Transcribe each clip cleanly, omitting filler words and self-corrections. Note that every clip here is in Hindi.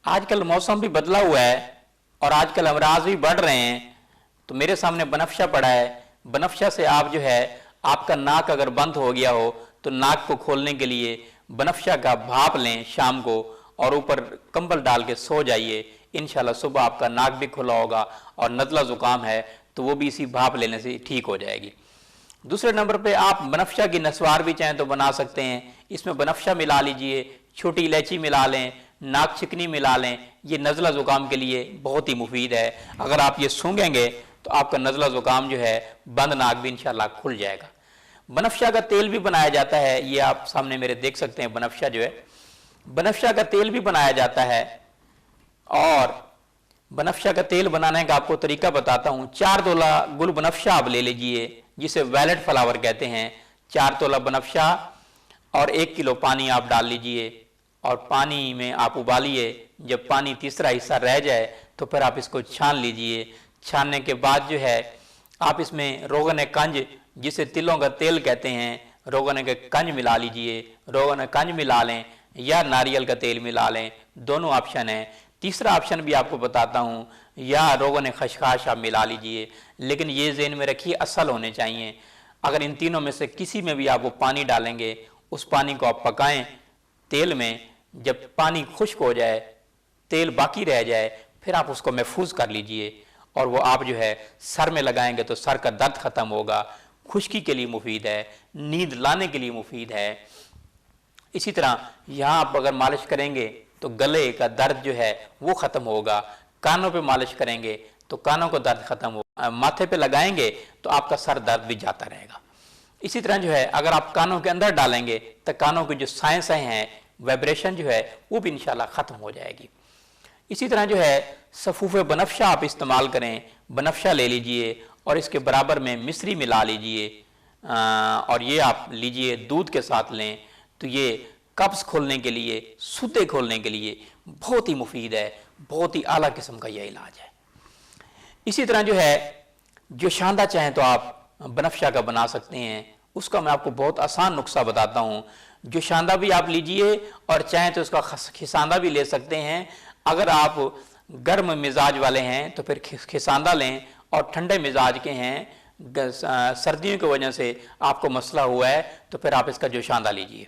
आजकल मौसम भी बदला हुआ है और आजकल अमराज भी बढ़ रहे हैं, तो मेरे सामने बनफशा पड़ा है। बनफशा से आप जो है, आपका नाक अगर बंद हो गया हो तो नाक को खोलने के लिए बनफशा का भाप लें शाम को और ऊपर कंबल डाल के सो जाइए। इंशाल्लाह सुबह आपका नाक भी खुला होगा और नज़ला ज़ुकाम है तो वो भी इसी भाप लेने से ठीक हो जाएगी। दूसरे नंबर पे आप बनफशा की नस्वार भी चाहें तो बना सकते हैं। इसमें बनफशा मिला लीजिए, छोटी इलायची मिला लें, नाक चिकनी मिला लें। ये नज़ला ज़ुकाम के लिए बहुत ही मुफीद है। अगर आप ये सूंघेंगे तो आपका नज़ला ज़ुकाम जो है बंद नाक भी इंशाल्लाह खुल जाएगा। बनफशा का तेल भी बनाया जाता है, ये आप सामने मेरे देख सकते हैं। बनफशा जो है, बनफशा का तेल भी बनाया जाता है। और बनफशा का तेल बनाने का आपको तरीका बताता हूँ। 4 तोला गुल बनफशा आप ले लीजिए, जिसे वैलेट फ्लावर कहते हैं। 4 तोला बनफशा और 1 किलो पानी आप डाल लीजिए और पानी में आप उबालिए। जब पानी तीसरा हिस्सा रह जाए तो फिर आप इसको छान लीजिए। छानने के बाद जो है आप इसमें रोगन कंज, जिसे तिलों का तेल कहते हैं, रोगन के कंज मिला लीजिए। रोगन कंज मिला लें या नारियल का तेल मिला लें, दोनों ऑप्शन है। तीसरा ऑप्शन भी आपको बताता हूँ, या रोगन खशखाश आप मिला लीजिए। लेकिन ये ज़हन में रखिए असल होने चाहिए। अगर इन तीनों में से किसी में भी आप वो पानी डालेंगे, उस पानी को आप पकाएं तेल में। जब पानी खुश्क हो जाए, तेल बाकी रह जाए, फिर आप उसको महफूज कर लीजिए और वो आप जो है सर में लगाएंगे तो सर का दर्द ख़त्म होगा। खुश्की के लिए मुफीद है, नींद लाने के लिए मुफीद है। इसी तरह यहाँ आप अगर मालिश करेंगे तो गले का दर्द जो है वो ख़त्म होगा। कानों पे मालिश करेंगे तो कानों का दर्द ख़त्म होगा। माथे पे लगाएंगे तो आपका सर दर्द भी जाता रहेगा। इसी तरह जो है अगर आप कानों के अंदर डालेंगे तो कानों की जो साइंस हैं, वाइब्रेशन जो है वो भी इंशाल्लाह ख़त्म हो जाएगी। इसी तरह जो है सफ़ूफ़े बनफशा आप इस्तेमाल करें। बनफशा ले लीजिए और इसके बराबर में मिश्री मिला लीजिए और ये आप लीजिए, दूध के साथ लें तो ये कब्ज़ खोलने के लिए, सूते खोलने के लिए बहुत ही मुफीद है। बहुत ही आला किस्म का यह इलाज है। इसी तरह जो है जोशांदा चाहें तो आप बनफशा का बना सकते हैं। उसका मैं आपको बहुत आसान नुस्खा बताता हूँ। जोशांदा भी आप लीजिए और चाहें तो उसका खिसांदा भी ले सकते हैं। अगर आप गर्म मिजाज वाले हैं तो फिर खिसांदा लें, और ठंडे मिजाज के हैं, सर्दियों की वजह से आपको मसला हुआ है, तो फिर आप इसका जोशांदा लीजिए।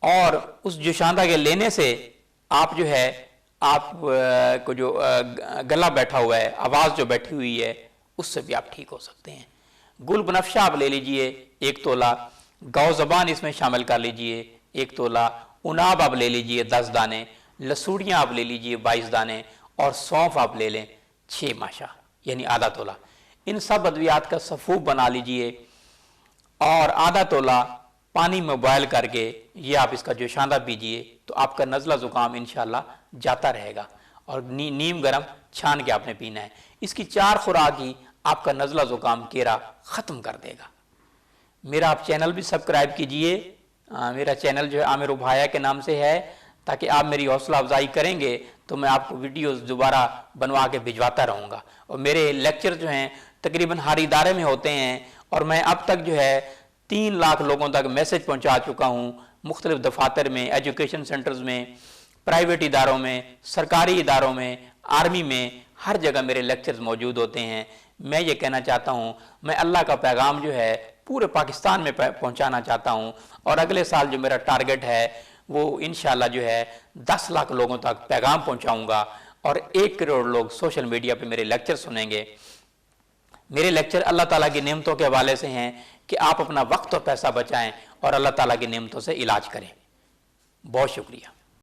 और उस जोशांदा के लेने से आप जो है आप को जो गला बैठा हुआ है, आवाज़ जो बैठी हुई है, उससे भी आप ठीक हो सकते हैं। गुल बनफशा आप ले लीजिए 1 तोला, गौ ज़बान इसमें शामिल कर लीजिए 1 तोला, उनाब आप ले लीजिए 10 दाने, लसूड़ियाँ आप ले लीजिए 22 दाने, और सौंफ आप ले लें 6 माशा यानी आधा तोला। इन सब अद्वियात का सफ़ूफ बना लीजिए और आधा तोला पानी में बॉयल करके ये आप इसका जोशांदा पीजिए तो आपका नज़ला ज़ुकाम इंशाल्लाह जाता रहेगा। और नीम गरम छान के आपने पीना है। इसकी 4 खुराक ही आपका नज़ला ज़ुकाम केरा ख़त्म कर देगा। मेरा आप चैनल भी सब्सक्राइब कीजिए। मेरा चैनल जो है आमिर उभाया के नाम से है, ताकि आप मेरी हौसला अफजाई करेंगे तो मैं आपको वीडियोस दोबारा बनवा के भिजवाता रहूँगा। और मेरे लेक्चर जो हैं तकरीबन हर इदारे में होते हैं और मैं अब तक जो है 3 लाख लोगों तक मैसेज पहुँचा चुका हूँ। मुख्तलिफ दफातर में, एजुकेशन सेंटर्स में, प्राइवेट इदारों में, सरकारी इदारों में, आर्मी में, हर जगह मेरे लेक्चर्स मौजूद होते हैं। मैं ये कहना चाहता हूँ, मैं अल्लाह का पैगाम जो है पूरे पाकिस्तान में पहुँचाना चाहता हूँ। और अगले साल जो मेरा टारगेट है वो इंशाल्लाह जो है 10 लाख लोगों तक पैगाम पहुँचाऊँगा और 1 करोड़ लोग सोशल मीडिया पे मेरे लेक्चर सुनेंगे। मेरे लेक्चर अल्लाह ताला की नेमतों के हवाले से हैं कि आप अपना वक्त और पैसा बचाएं और अल्लाह ताला की नेमतों से इलाज करें। बहुत शुक्रिया।